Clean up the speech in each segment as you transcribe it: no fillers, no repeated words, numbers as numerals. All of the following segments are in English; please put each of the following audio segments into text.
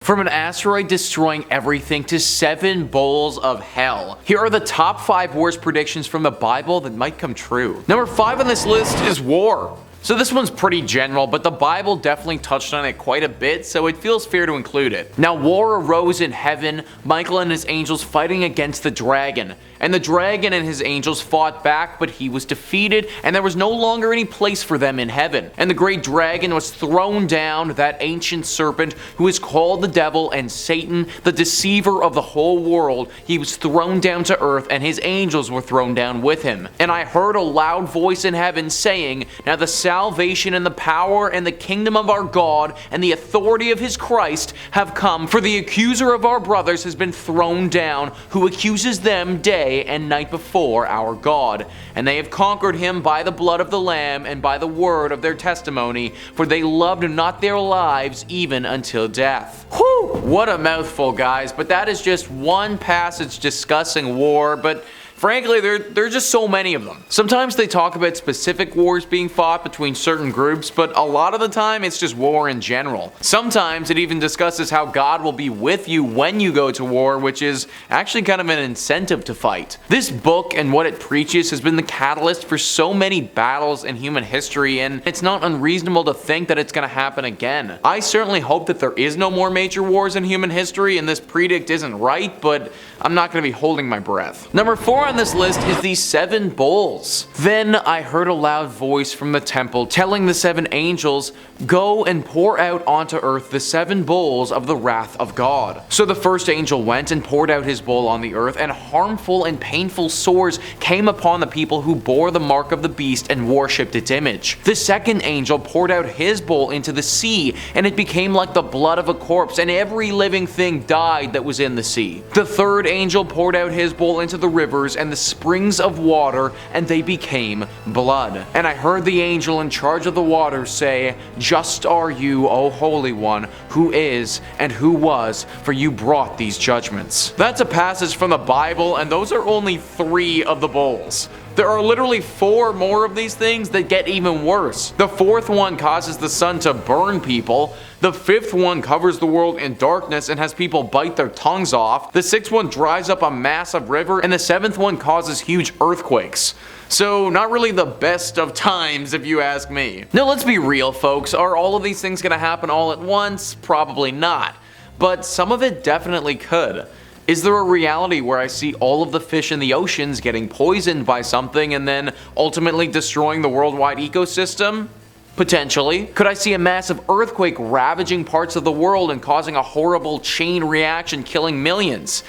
From an asteroid destroying everything to 7 bowls of hell. Here are the top 5 worst predictions from the Bible that might come true. Number 5 on this list is war. So this one's pretty general, but the Bible definitely touched on it quite a bit, so it feels fair to include it. Now, war arose in heaven, Michael and his angels fighting against the dragon. And the dragon and his angels fought back, but he was defeated, and there was no longer any place for them in heaven. And the great dragon was thrown down, that ancient serpent who is called the devil and Satan, the deceiver of the whole world. He was thrown down to earth, and his angels were thrown down with him. And I heard a loud voice in heaven saying, "Now the salvation and the power and the kingdom of our God and the authority of his Christ have come, for the accuser of our brothers has been thrown down, who accuses them day and night before our God. And they have conquered him by the blood of the Lamb and by the word of their testimony, for they loved not their lives even until death." Whew! What a mouthful, guys, but that is just one passage discussing war, but frankly, there are just so many of them. Sometimes they talk about specific wars being fought between certain groups, but a lot of the time it's just war in general. Sometimes it even discusses how God will be with you when you go to war, which is actually kind of an incentive to fight. This book and what it preaches has been the catalyst for so many battles in human history, and it's not unreasonable to think that it's going to happen again. I certainly hope that there is no more major wars in human history, and this predict isn't right, but I'm not going to be holding my breath. Number 4 on this list is the 7 bowls. Then I heard a loud voice from the temple telling the 7 angels, "Go and pour out onto earth the 7 bowls of the wrath of God." So the first angel went and poured out his bowl on the earth, and harmful and painful sores came upon the people who bore the mark of the beast and worshipped its image. The second angel poured out his bowl into the sea, and it became like the blood of a corpse, and every living thing died that was in the sea. The third angel poured out his bowl into the rivers and the springs of water, and they became blood. And I heard the angel in charge of the waters say, "Just are you, O Holy One, who is and who was, for you brought these judgments." That's a passage from the Bible, and those are only 3 of the bowls. There are literally 4 more of these things that get even worse. The 4th one causes the sun to burn people. The 5th one covers the world in darkness and has people bite their tongues off. The 6th one dries up a massive river, and the 7th one causes huge earthquakes. So not really the best of times if you ask me. Now let's be real, folks. Are all of these things going to happen all at once? Probably not. But some of it definitely could. Is there a reality where I see all of the fish in the oceans getting poisoned by something and then ultimately destroying the worldwide ecosystem? Potentially. Could I see a massive earthquake ravaging parts of the world and causing a horrible chain reaction killing millions?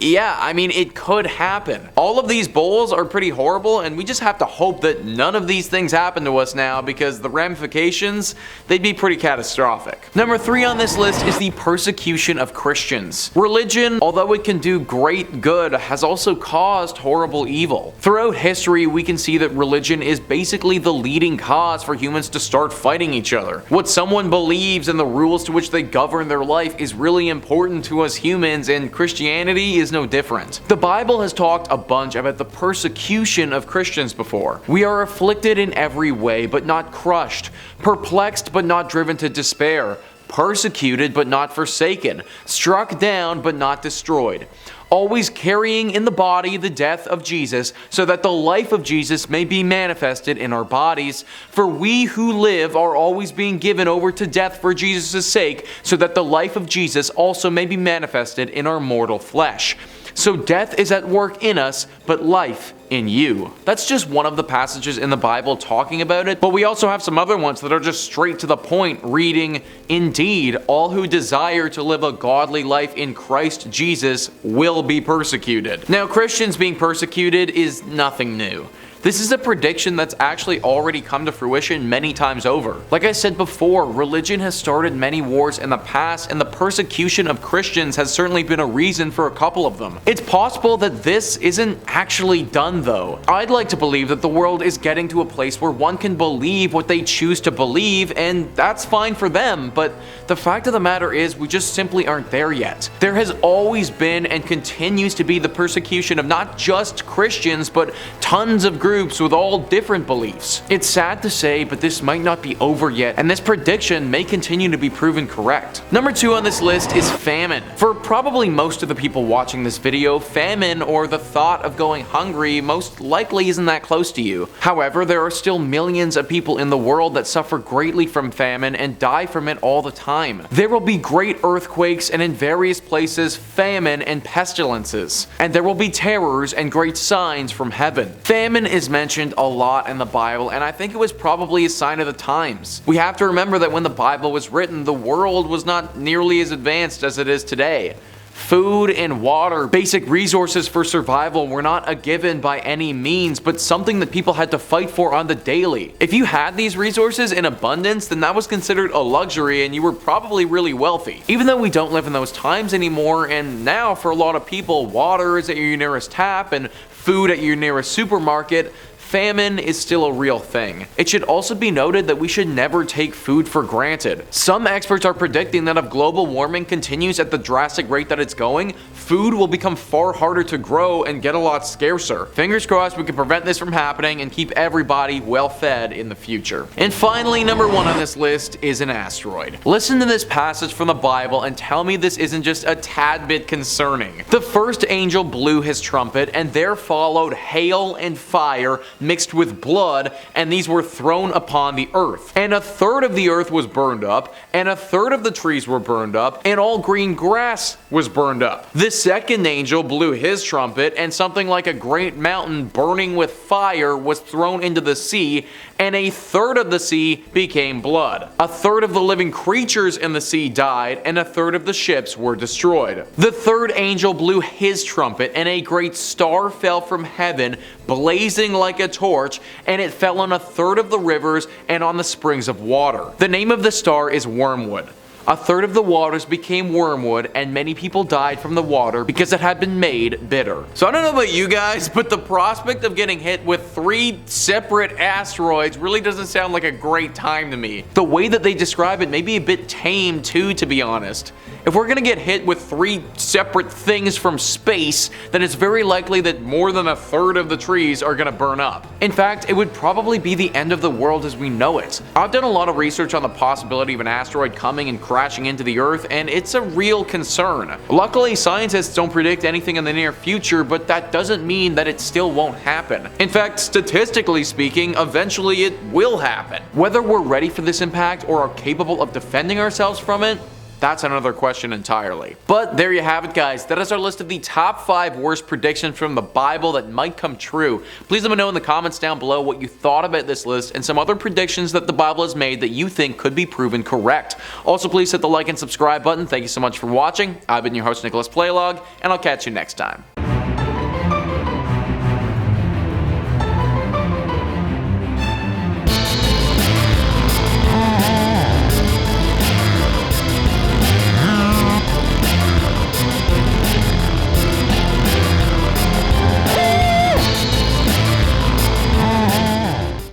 Yeah, I mean, it could happen. All of these bowls are pretty horrible, and we just have to hope that none of these things happen to us now, because the ramifications, they'd be pretty catastrophic. Number 3 on this list is the persecution of Christians. Religion, although it can do great good, has also caused horrible evil. Throughout history, we can see that religion is basically the leading cause for humans to start fighting each other. What someone believes and the rules to which they govern their life is really important to us humans, and Christianity is no different. The Bible has talked a bunch about the persecution of Christians before. We are afflicted in every way, but not crushed, perplexed, but not driven to despair, persecuted, but not forsaken, struck down, but not destroyed, always carrying in the body the death of Jesus, so that the life of Jesus may be manifested in our bodies. For we who live are always being given over to death for Jesus' sake, so that the life of Jesus also may be manifested in our mortal flesh. So death is at work in us, but life in you. That's just one of the passages in the Bible talking about it, but we also have some other ones that are just straight to the point, reading, "Indeed, all who desire to live a godly life in Christ Jesus will be persecuted." Now, Christians being persecuted is nothing new. This is a prediction that's actually already come to fruition many times over. Like I said before, religion has started many wars in the past, and the persecution of Christians has certainly been a reason for a couple of them. It's possible that this isn't actually done though. I'd like to believe that the world is getting to a place where one can believe what they choose to believe, and that's fine for them, but the fact of the matter is we just simply aren't there yet. There has always been and continues to be the persecution of not just Christians, but tons of groups groups with all different beliefs. It's sad to say, but this might not be over yet, and this prediction may continue to be proven correct. Number 2 on this list is famine. For probably most of the people watching this video, famine, or the thought of going hungry, most likely isn't that close to you. However, there are still millions of people in the world that suffer greatly from famine and die from it all the time. There will be great earthquakes and in various places famine and pestilences, and there will be terrors and great signs from heaven. Famine is mentioned a lot in the Bible, and I think it was probably a sign of the times. We have to remember that when the Bible was written, the world was not nearly as advanced as it is today. Food and water, basic resources for survival, were not a given by any means, but something that people had to fight for on the daily. If you had these resources in abundance, then that was considered a luxury and you were probably really wealthy. Even though we don't live in those times anymore, and now for a lot of people, water is at your nearest tap and food at your nearest supermarket, famine is still a real thing. It should also be noted that we should never take food for granted. Some experts are predicting that if global warming continues at the drastic rate that it's going, food will become far harder to grow and get a lot scarcer. Fingers crossed we can prevent this from happening and keep everybody well fed in the future. And finally, number 1 on this list is an asteroid. Listen to this passage from the Bible and tell me this isn't just a tad bit concerning. The first angel blew his trumpet, and there followed hail and fire mixed with blood, and these were thrown upon the earth. And a third of the earth was burned up, and a third of the trees were burned up, and all green grass was burned up. The second angel blew his trumpet, and something like a great mountain burning with fire was thrown into the sea, and a third of the sea became blood. A third of the living creatures in the sea died, and a third of the ships were destroyed. The third angel blew his trumpet, and a great star fell from heaven, blazing like a torch, and it fell on a third of the rivers and on the springs of water. The name of the star is Wormwood. A third of the waters became wormwood, and many people died from the water because it had been made bitter. So I don't know about you guys, but the prospect of getting hit with 3 separate asteroids really doesn't sound like a great time to me. The way that they describe it may be a bit tame too, to be honest. If we're gonna get hit with 3 separate things from space, then it's very likely that more than a third of the trees are gonna burn up. In fact, it would probably be the end of the world as we know it. I've done a lot of research on the possibility of an asteroid coming and crashing into the Earth, and it's a real concern. Luckily, scientists don't predict anything in the near future, but that doesn't mean that it still won't happen. In fact, statistically speaking, eventually it will happen. Whether we're ready for this impact or are capable of defending ourselves from it, that's another question entirely. But there you have it, guys. That is our list of the top 5 worst predictions from the Bible that might come true. Please let me know in the comments down below what you thought about this list and some other predictions that the Bible has made that you think could be proven correct. Also, please hit the like and subscribe button. Thank you so much for watching. I've been your host, Nicholas Playlog, and I'll catch you next time.